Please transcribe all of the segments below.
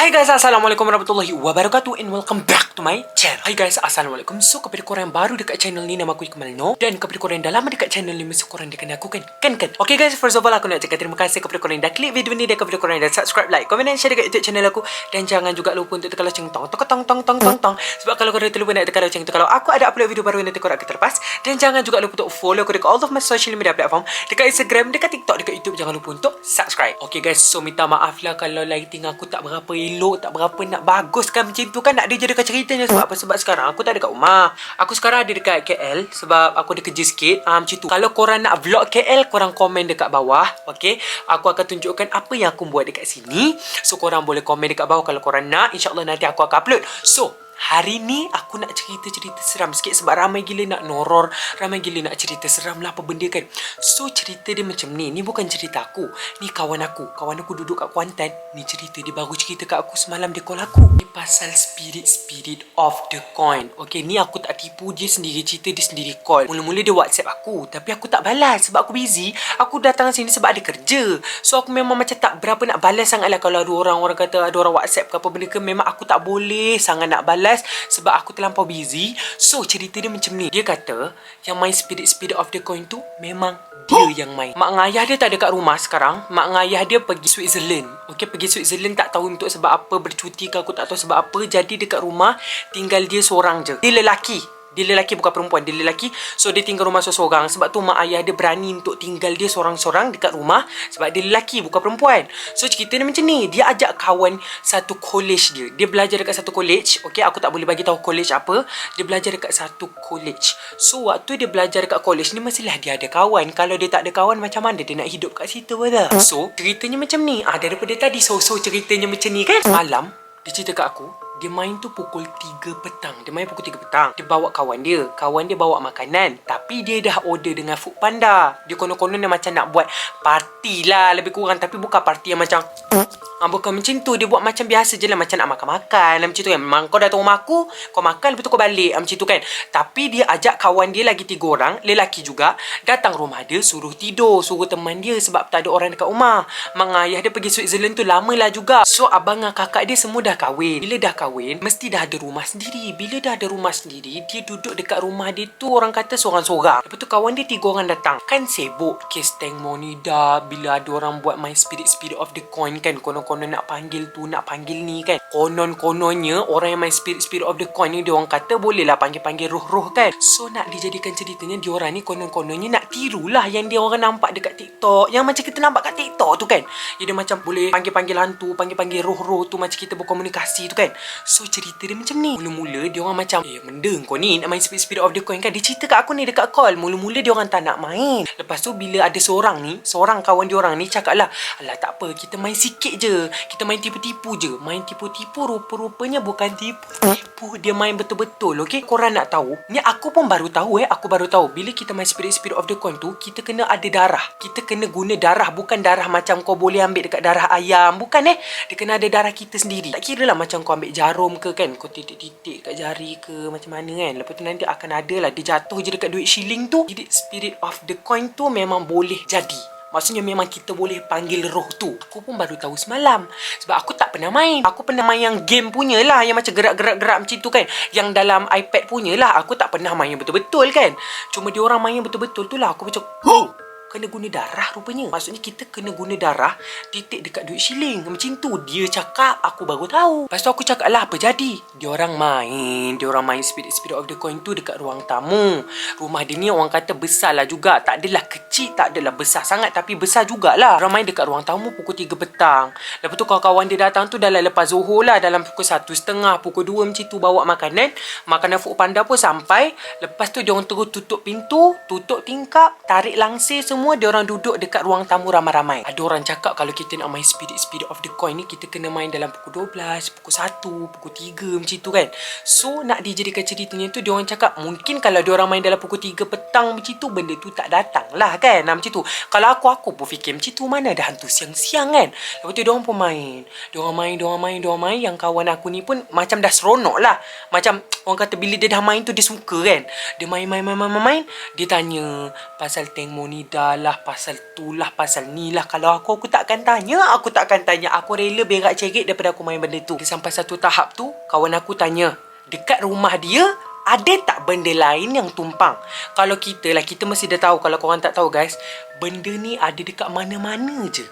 Hai guys, Assalamualaikum warahmatullahi wabarakatuh and welcome back to my channel. Hai guys, Assalamualaikum. So, kepada korang yang baru dekat channel ni, nama aku Ikmal No. Dan kepada korang yang dah lama dekat channel ni, mesti korang dia kenal aku kan? Okay guys, first of all aku nak cakap terima kasih kepada korang yang dah klik video ni. Dan kepada korang yang dah subscribe, like, comment dan share dekat YouTube channel aku. Dan jangan juga lupa untuk tekan lonceng tong. Sebab kalau korang terlupa nak tekan lonceng tu, kalau aku ada upload video baru nanti korang akan terlepas. Dan jangan juga lupa untuk follow aku dekat all of my social media platform. Dekat Instagram, dekat TikTok, dekat YouTube. Jangan lupa untuk subscribe. Okay guys, so minta maaf lah kalau lighting aku tak berapa elok, tak berapa nak baguskan macam tu kan. Nak dia jadikan ceritanya. Sebab apa? Sebab sekarang aku tak ada kat rumah. Aku sekarang ada dekat KL sebab aku ada kerja sikit. Macam tu. Kalau korang nak vlog KL, korang komen dekat bawah. Okay, aku akan tunjukkan apa yang aku buat dekat sini. So korang boleh komen dekat bawah kalau korang nak. InsyaAllah nanti aku akan upload. So hari ni aku nak cerita-cerita seram sikit sebab ramai gila nak noror, ramai gila nak cerita seram lah apa benda kan. So cerita dia macam ni. Ni bukan cerita aku, ni kawan aku. Kawan aku duduk kat Kuantan. Ni cerita dia baru cerita kat aku semalam. Dia call aku. Ni pasal spirit of the coin. Okay, ni aku tak tipu. Dia sendiri cerita, dia sendiri call. Mula-mula dia WhatsApp aku, tapi aku tak balas sebab aku busy. Aku datang sini sebab ada kerja. So aku memang macam tak berapa nak balas sangat lah. Kalau ada orang kata ada orang WhatsApp ke apa benda ke, memang aku tak boleh sangat nak balas sebab aku terlampau busy. So cerita dia macam ni. Dia kata yang main spirit of the coin tu memang dia yang main. Mak dengan ayah dia tak ada kat rumah sekarang. Mak dengan ayah dia pergi Switzerland. Okay, pergi Switzerland tak tahu untuk sebab apa, bercuti ke aku tak tahu sebab apa. Jadi dekat rumah tinggal dia seorang je. Dia lelaki. Dia lelaki bukan perempuan. Dia lelaki. So dia tinggal rumah seorang. Sebab tu mak ayah dia berani untuk tinggal dia seorang-seorang dekat rumah. Sebab dia lelaki bukan perempuan. So cerita dia macam ni. Dia ajak kawan satu college dia. Dia belajar dekat satu college. Okay, aku tak boleh bagi tahu college apa. Dia belajar dekat satu college. So waktu dia belajar dekat college ni, mestilah dia ada kawan. Kalau dia tak ada kawan, macam mana dia nak hidup kat situ pada? So ceritanya macam ni. Daripada tadi so ceritanya macam ni kan. Malam dia cerita kat aku, dia main tu pukul 3 petang. Dia main pukul 3 petang. Dia bawa kawan dia. Kawan dia bawa makanan. Tapi dia dah order dengan Food Panda. Dia konon-konon dia macam nak buat party lah lebih kurang. Tapi bukan party yang macam bukan macam tu. Dia buat macam biasa je lah. Macam nak makan-makan lah, macam tu kan. Memang kau datang rumah aku, kau makan, lepas tu kau balik macam tu kan. Tapi dia ajak kawan dia lagi 3 orang, lelaki juga, datang rumah dia, suruh tidur, suruh teman dia sebab tak ada orang dekat rumah. Mak ayah dia pergi Switzerland tu lama lah juga. So abang dan kakak dia semua dah kahwin. Bila dah kahwin, mesti dah ada rumah sendiri. Bila dah ada rumah sendiri, dia duduk dekat rumah dia tu, orang kata seorang-seorang. Lepas tu kawan dia 3 orang datang. Kan sibuk kes tank monida. Bila ada orang buat main spirit of the coin kan, konon nak panggil tu, nak panggil ni kan. Kononnya orang yang main spirit of the coin ni, dia orang kata boleh lah panggil roh-roh kan. So nak dijadikan ceritanya, dia orang ni kononnya nak tirulah yang dia orang nampak dekat TikTok. Yang macam kita nampak kat TikTok tu kan. Dia macam boleh panggil hantu, panggil roh-roh tu, macam kita berkomunikasi tu kan. So cerita dia macam ni. Mula-mula dia orang macam, mendeng kau ni nak main spirit of the coin kan. Dia cerita kat aku ni dekat call. Mula-mula dia orang tak nak main. Lepas tu bila ada seorang kawan dia orang ni cakap lah, alah tak apa, kita main sikit je. Kita main tipu-tipu je. Main tipu-tipu, rupa-rupanya bukan tipu. Dia main betul-betul. Okay, korang nak tahu, ni aku pun baru tahu aku baru tahu. Bila kita main spirit of the coin tu, kita kena ada darah. Kita kena guna darah. Bukan darah macam kau boleh ambil dekat darah ayam. Bukan dia kena ada darah kita sendiri. Tak kira lah macam kau ambil jarum ke kan, kau titik-titik kat jari ke macam mana kan. Lepas tu nanti akan ada lah, dia jatuh je dekat duit shilling tu. Jadi spirit of the coin tu memang boleh jadi. Maksudnya memang kita boleh panggil roh tu. Aku pun baru tahu semalam. Sebab aku tak pernah main. Aku pernah main yang game punya lah. Yang macam gerak-gerak macam tu kan. Yang dalam iPad punya lah. Aku tak pernah main yang betul-betul kan. Cuma dia orang main yang betul-betul tu lah. Aku macam, kena guna darah rupanya. Maksudnya kita kena guna darah titik dekat duit shilling. Macam tu dia cakap, aku baru tahu. Lepas tu aku cakap lah, apa jadi? Dia orang main spirit of the coin tu dekat ruang tamu. Rumah dia ni orang kata besar lah juga. Tak adalah kecil, tak adalah besar sangat, tapi besar jugalah. Orang main dekat ruang tamu pukul 3 petang. Lepas tu kawan-kawan dia datang tu dalam lepas Zohor lah. Dalam pukul 1:30, pukul 2 macam tu bawa makanan. Makanan Food Panda pun sampai. Lepas tu dia orang terus tutup pintu, tutup tingkap, tarik langsir semua. Dia orang duduk dekat ruang tamu ramai-ramai. Ada orang cakap kalau kita nak main spirit of the coin ni, kita kena main dalam pukul 12, pukul 1, pukul 3 macam tu kan. So nak dijadikan ceritanya tu, dia orang cakap mungkin kalau dia orang main dalam pukul 3 petang macam tu, benda tu tak datang lah kan. Macam tu. Kalau aku pun fikir macam tu, mana ada hantu siang-siang kan. Lepas tu dia orang pun main. Dia orang main. Yang kawan aku ni pun macam dah seronok lah. Macam orang kata bila dia dah main tu dia suka kan. Dia main. Dia tanya pasal tank monida lah, pasal tu lah, pasal ni lah. Kalau aku takkan tanya. Aku takkan tanya. Aku rela berak cerit daripada aku main benda tu. Sampai satu tahap tu, kawan aku tanya, dekat rumah dia ada tak benda lain yang tumpang? Kalau kita lah, kita mesti dah tahu. Kalau korang tak tahu guys, benda ni ada dekat mana-mana je.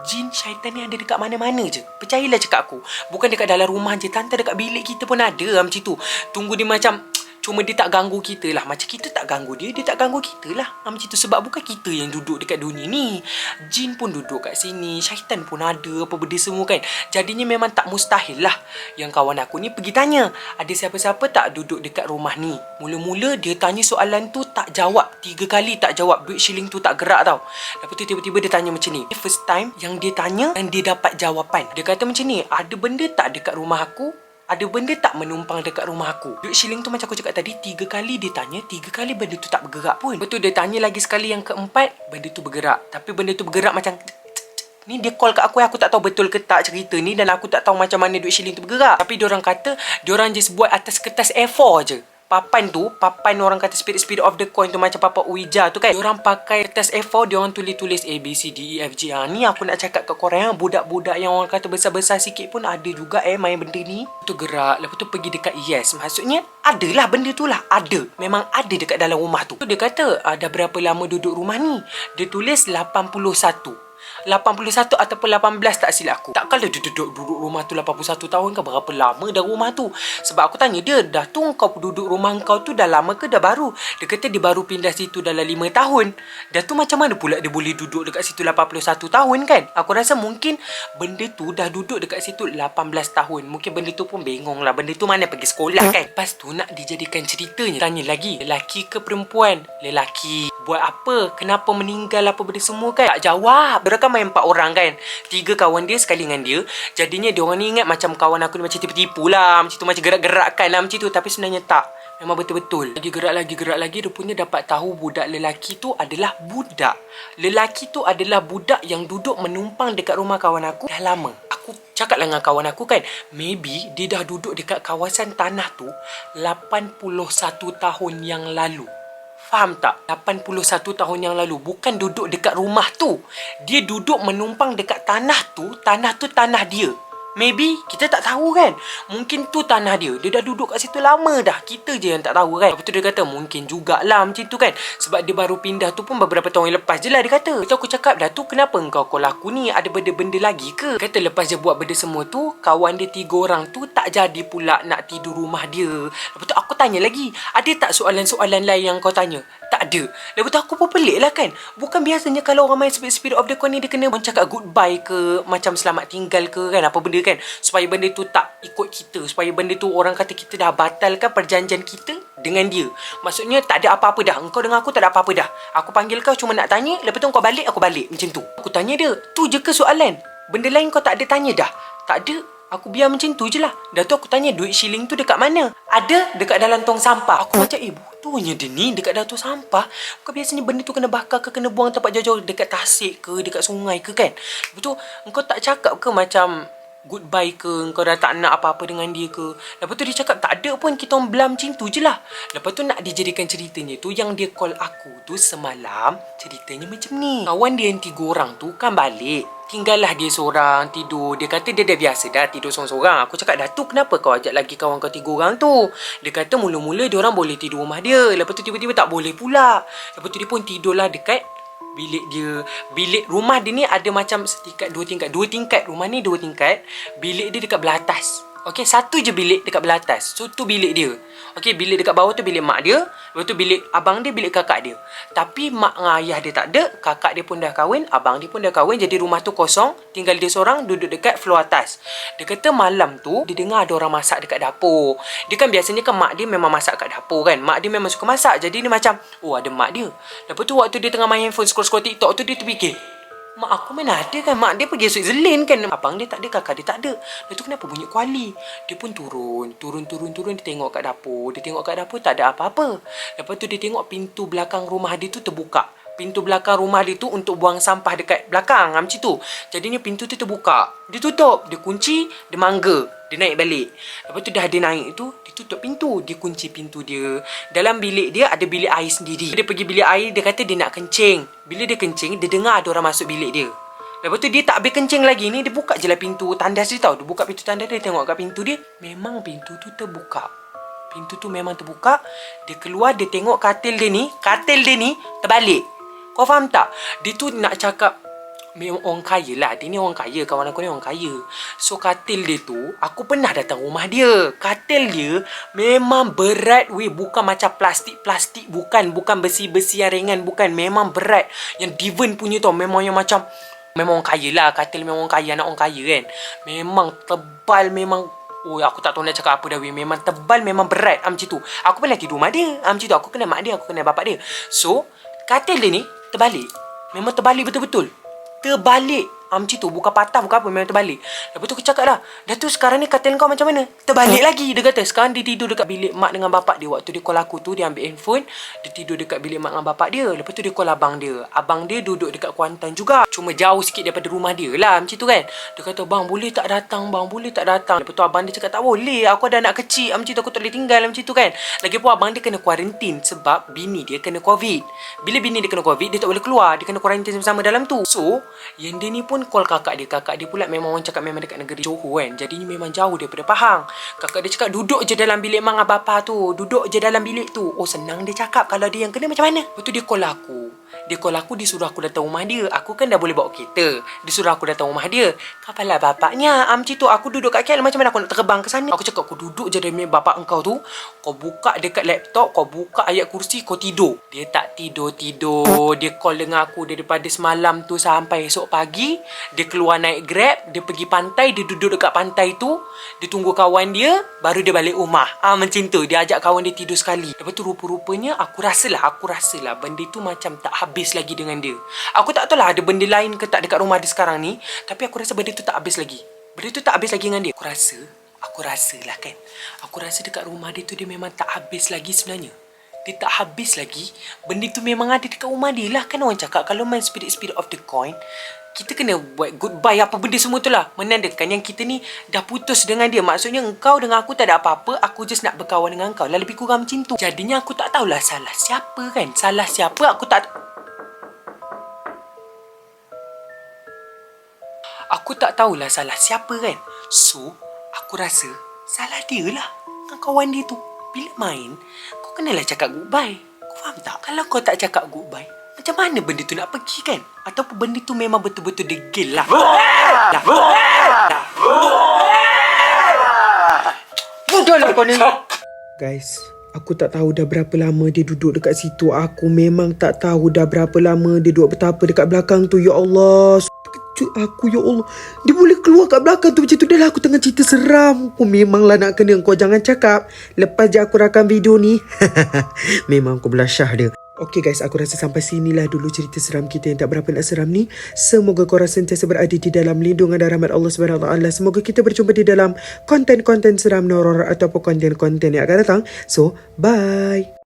Jin syaitan ni ada dekat mana-mana je. Percayalah cakap aku. Bukan dekat dalam rumah je, tante dekat bilik kita pun ada lah macam tu. Tunggu dia macam, cuma dia tak ganggu kita lah. Macam kita tak ganggu dia, dia tak ganggu kita lah. Macam tu. Sebab bukan kita yang duduk dekat dunia ni. Jin pun duduk kat sini, syaitan pun ada, apa benda semua kan. Jadinya memang tak mustahil lah yang kawan aku ni pergi tanya, ada siapa-siapa tak duduk dekat rumah ni. Mula-mula dia tanya soalan tu tak jawab. 3 kali tak jawab. Duit shilling tu tak gerak tau. Lepas tu tiba-tiba dia tanya macam ni. First time yang dia tanya dan dia dapat jawapan. Dia kata macam ni, ada benda tak dekat rumah aku? Ada benda tak menumpang dekat rumah aku? Duit shilling tu macam aku cakap tadi, 3 kali dia tanya, 3 kali benda tu tak bergerak pun. Lepas tu dia tanya lagi sekali yang keempat, benda tu bergerak. Tapi benda tu bergerak macam ni dia call kat aku tak tahu betul ke tak cerita ni, dan aku tak tahu macam mana duit shilling tu bergerak. Tapi diorang kata, diorang just buat atas kertas A4 je. Papan orang kata spirit of the coin tu macam papan Ouija tu kan. Diorang pakai kertas A4, diorang tulis A, B, C, D, E, F, G. Ni aku nak cakap kat korang, budak-budak yang orang kata besar-besar sikit pun ada juga main benda ni. Tu gerak, lepas tu pergi dekat yes. Maksudnya, adalah benda tu lah. Ada. Memang ada dekat dalam rumah tu. Dia kata, dah berapa lama duduk rumah ni? Dia tulis 81 ataupun 18 tak silap aku. Takkan dia duduk rumah tu 81 tahun kan? Berapa lama dah rumah tu? Sebab aku tanya dia, dah tu kau duduk rumah kau tu dah lama ke dah baru? Dia kata dia baru pindah situ dalam 5 tahun. Dah tu macam mana pula dia boleh duduk dekat situ 81 tahun kan? Aku rasa mungkin benda tu dah duduk dekat situ 18 tahun. Mungkin benda tu pun bengong lah. Benda tu mana pergi sekolah kan? Lepas tu nak dijadikan ceritanya. Tanya lagi, lelaki ke perempuan? Lelaki. Buat apa? Kenapa meninggal apa benda semua kan? Tak jawab. Dia kan main 4 orang kan, 3 kawan dia sekali dengan dia. Jadinya dia orang ni ingat macam kawan aku ni macam tipu-tipu lah, macam tu, macam gerak-gerakkan lah macam tu. Tapi sebenarnya tak, memang betul-betul. Gerak lagi rupanya dapat tahu budak lelaki tu adalah budak. Lelaki tu adalah budak yang duduk menumpang dekat rumah kawan aku dah lama. Aku cakap lah dengan kawan aku kan, maybe dia dah duduk dekat kawasan tanah tu 81 tahun yang lalu. Faham tak? 81 tahun yang lalu. Bukan duduk dekat rumah tu. Dia duduk menumpang dekat tanah tu. Tanah tu tanah dia. Maybe kita tak tahu kan. Mungkin tu tanah dia. Dia dah duduk kat situ lama dah. Kita je yang tak tahu kan. Lepas tu dia kata mungkin jugalah macam tu kan. Sebab dia baru pindah tu pun beberapa tahun yang lepas je lah dia kata. Lepas tu aku cakap dah tu kenapa kau laku ni? Ada benda-benda lagi ke? Kata lepas dia buat benda semua tu, kawan dia 3 orang tu tak jadi pula nak tidur rumah dia. Lepas tu aku tanya lagi, ada tak soalan-soalan lain yang kau tanya? Tak ada. Lepas tu aku pun pelik lah kan. Bukan biasanya kalau orang main Spirit of the Coin ni, dia kena cakap goodbye ke, macam selamat tinggal ke kan, apa benda kan, supaya benda tu tak ikut kita, supaya benda tu orang kata kita dah batalkan perjanjian kita dengan dia. Maksudnya tak ada apa-apa dah. Engkau dengan aku tak ada apa-apa dah. Aku panggil kau cuma nak tanya, lepas tu kau balik, aku balik. Macam tu. Aku tanya dia, tu je ke soalan? Benda lain kau tak ada tanya dah? Tak ada. Aku biar macam tu je lah. Dah tu aku tanya duit shilling tu dekat mana? Ada dekat dalam tong sampah. Aku macam butuhnya dia ni dekat dalam tong sampah. Bukan biasanya benda tu kena bakar ke, kena buang tempat jauh-jauh dekat tasik ke, dekat sungai ke kan. Lepas tu engkau tak cakap ke macam goodbye ke, engkau dah tak nak apa-apa dengan dia ke? Lepas tu dia cakap tak ada pun, kita orang belah macam tu je lah. Lepas tu nak dijadikan ceritanya tu, yang dia call aku tu semalam, ceritanya macam ni. Kawan dia yang 3 orang tu kan balik, tinggallah dia seorang tidur. Dia kata dia dah biasa dah tidur seorang-seorang. Aku cakap dah tu kenapa kau ajak lagi kawan kau 3 orang tu? Dia kata mula-mula dia orang boleh tidur rumah dia, lepas tu tiba-tiba tak boleh pula. Lepas tu dia pun tidurlah dekat bilik dia. Bilik rumah dia ni ada macam setingkat 2 tingkat. 2 tingkat. Rumah ni 2 tingkat. Bilik dia dekat belah atas. Okey, satu je bilik dekat belah atas. So tu bilik dia. Okey, bilik dekat bawah tu bilik mak dia. Lepas tu bilik abang dia, bilik kakak dia. Tapi mak dengan ayah dia tak ada. Kakak dia pun dah kahwin, abang dia pun dah kahwin. Jadi rumah tu kosong. Tinggal dia seorang duduk dekat floor atas. Dia kata malam tu dia dengar ada orang masak dekat dapur. Dia kan biasanya kan mak dia memang masak kat dapur kan. Mak dia memang suka masak. Jadi dia macam, oh ada mak dia. Lepas tu waktu dia tengah main handphone scroll-scroll TikTok tu, dia terfikir, mak aku mana ada kan, mak dia pergi Switzerland kan, abang dia tak ada, kakak dia tak ada. Lepas tu kenapa bunyi kuali? Dia pun turun, dia tengok kat dapur. Dia tengok kat dapur tak ada apa-apa. Lepas tu dia tengok pintu belakang rumah dia tu terbuka. pintu belakang rumah dia tu untuk buang sampah dekat belakang. Macam tu. Jadinya pintu tu terbuka. Dia tutup. Dia kunci. Dia mangga. Dia naik balik. Lepas tu dah dia naik tu, dia tutup pintu. Dia kunci pintu dia. Dalam bilik dia ada bilik air sendiri. Dia pergi bilik air, dia kata dia nak kencing. Bila dia kencing, dia dengar ada orang masuk bilik dia. Lepas tu dia tak habis kencing lagi ni, dia buka je lah pintu tandas dia tau. Dia buka pintu tandas dia, tengok kat pintu dia. Memang pintu tu terbuka. Pintu tu memang terbuka. Dia keluar, dia tengok katil dia ni terbalik. Kau faham tak? Dia tu nak cakap memang orang kaya lah. Dia ni orang kaya. Kawan aku ni orang kaya. So katil dia tu, aku pernah datang rumah dia. Katil dia memang berat weh. Bukan macam plastik-plastik. Bukan besi-besi yang ringan. Bukan. Memang berat. Yang Diven punya tau. Memang yang macam, memang orang kaya lah. Katil memang orang kaya. Anak orang kaya kan. Memang tebal. Memang, oh, aku tak tahu nak cakap apa dah weh. Memang tebal. Memang berat. Macam tu. Aku pernah tidur rumah dia. Macam tu. Aku kenal mak dia. Aku kenal bapak dia. So katil dia ni terbalik. Memang terbalik betul-betul. Terbalik. Macam tu. Bukan patah, bukan apa. Memang terbalik. Lepas tu aku cakap dah. Dah tu sekarang ni katil kau macam mana? Terbalik lagi. Dia kata sekarang dia tidur dekat bilik mak dengan bapak dia. Waktu dia call aku tu, dia ambil handphone. Dia tidur dekat bilik mak dengan bapak dia. Lepas tu dia call abang dia. Abang dia duduk dekat Kuantan juga. Cuma jauh sikit daripada rumah dia lah. Macam tu kan. Dia kata, bang boleh tak datang bang? Boleh tak datang? Lepas tu abang dia cakap, tak boleh. Aku ada anak kecil. Macam tu aku tak boleh tinggal. Macam tu kan. Lagipun abang dia kena kuarantin. Sebab bini dia kena COVID. Bila bini dia kena COVID, dia tak boleh keluar. Dia kena kuarantin sama-sama dalam tu. So yang dia ni pun call kakak dia. Kakak dia pula memang orang cakap memang dekat negeri Johor kan. Jadinya memang jauh daripada Pahang. Kakak dia cakap duduk je dalam bilik mak dengan bapa tu. Duduk je dalam bilik tu. Oh senang dia cakap. Kalau dia yang kena macam mana? Lepas tu dia call aku. Dia suruh aku datang rumah dia. Aku kan dah boleh bawa kereta. Dia suruh aku datang rumah dia. Kapalah bapaknya. Macam tu aku duduk kat KL. Macam mana aku nak terbang ke sana? Aku cakap aku duduk je dengan bapak engkau tu. Kau buka dekat laptop. Kau buka ayat kursi. Kau tidur. Dia tak tidur. Dia call dengan aku daripada semalam tu sampai esok pagi. Dia keluar naik Grab. Dia pergi pantai. Dia duduk dekat pantai tu. Dia tunggu kawan dia. Baru dia balik rumah. Macam tu. Dia ajak kawan dia tidur sekali. Lepas tu rupa-rupanya aku rasalah benda tu macam tak habis lagi dengan dia. Aku tak tahu lah ada benda lain ke tak dekat rumah dia sekarang ni. Tapi aku rasa benda tu tak habis lagi. Benda tu tak habis lagi dengan dia. Aku rasa lah kan. Aku rasa dekat rumah dia tu dia memang tak habis lagi sebenarnya. Dia tak habis lagi. Benda tu memang ada dekat rumah dia lah. Kan orang cakap kalau main spirit of the coin, kita kena buat goodbye apa benda semua tu lah. Menandakan yang kita ni dah putus dengan dia. Maksudnya engkau dengan aku tak ada apa-apa. Aku just nak berkawan dengan engkau lah. Lebih kurang macam tu. Jadinya aku tak tahulah salah siapa kan. Salah siapa aku tak tahulah salah siapa kan. So aku rasa salah dia lah dengan kawan dia tu. Bila main, kau kenalah cakap goodbye. Kau faham tak? Kalau kau tak cakap goodbye, macam mana benda tu nak pergi kan? Ataupun benda tu memang betul-betul degil lah. Udahlah kau ni. Guys, aku tak tahu dah berapa lama dia duduk dekat situ. Aku memang tak tahu dah berapa lama dia duduk betapa dekat belakang tu. Ya Allah, kejut aku, ya Allah. Dia boleh keluar kat belakang tu macam tu. Dah lah aku tengah cerita seram. Aku memanglah nak kena. Kau jangan cakap lepas je aku rakam video ni. Memang aku belah syah dia. Okay guys, aku rasa sampai sinilah dulu cerita seram kita yang tak berapa nak seram ni. Semoga korang sentiasa berada di dalam lindungan dan rahmat Allah SWT. Semoga kita berjumpa di dalam konten-konten seram, horror ataupun konten-konten yang akan datang. So, bye.